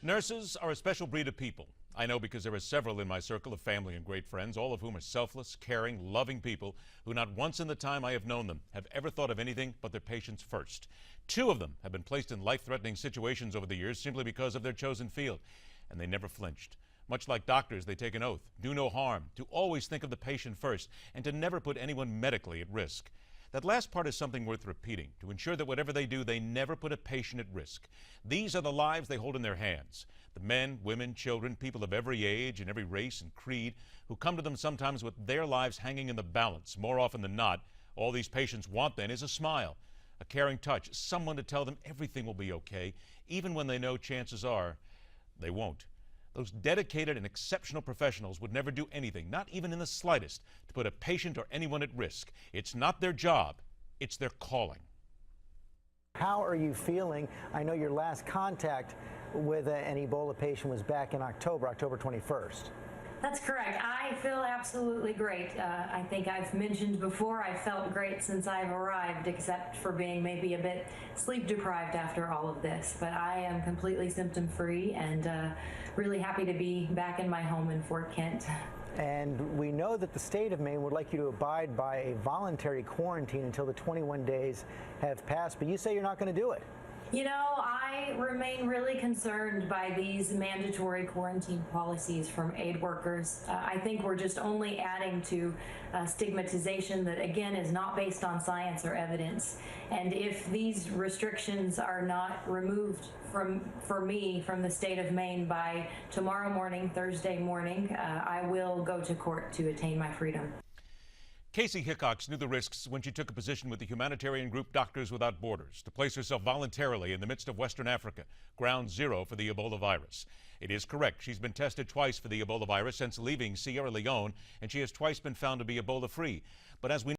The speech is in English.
Nurses are a special breed of people. I know because there are several in my circle of family and great friends, all of whom are selfless, caring, loving people who not once in the time I have known them have ever thought of anything but their patients first. Two of them have been placed in life-threatening situations over the years simply because of their chosen field, and they never flinched. Much like doctors, they take an oath, do no harm, to always think of the patient first, and to never put anyone medically at risk. That last part is something worth repeating, to ensure that whatever they do, they never put a patient at risk. These are the lives they hold in their hands. The men, women, children, people of every age and every race and creed who come to them sometimes with their lives hanging in the balance. More often than not, all these patients want then is a smile, a caring touch, someone to tell them everything will be okay, even when they know chances are they won't. Those dedicated and exceptional professionals would never do anything, not even in the slightest, to put a patient or anyone at risk. It's not their job, it's their calling. How are you feeling? I know your last contact with an Ebola patient was back in October 21st. That's correct. I feel absolutely great. I think I've mentioned before I felt great since I've arrived, except for being maybe a bit sleep deprived after all of this. But I am completely symptom free and really happy to be back in my home in Fort Kent. And we know that the state of Maine would like you to abide by a voluntary quarantine until the 21 days have passed, but you say you're not going to do it. You know, I remain really concerned by these mandatory quarantine policies from aid workers. I think we're just only adding to stigmatization that, again, is not based on science or evidence. And if these restrictions are not removed for me from the state of Maine by tomorrow morning, Thursday morning, I will go to court to attain my freedom. Kaci Hickox knew the risks when she took a position with the humanitarian group Doctors Without Borders to place herself voluntarily in the midst of Western Africa, ground zero for the Ebola virus. It is correct, she's been tested twice for the Ebola virus since leaving Sierra Leone, and she has twice been found to be Ebola-free. But as we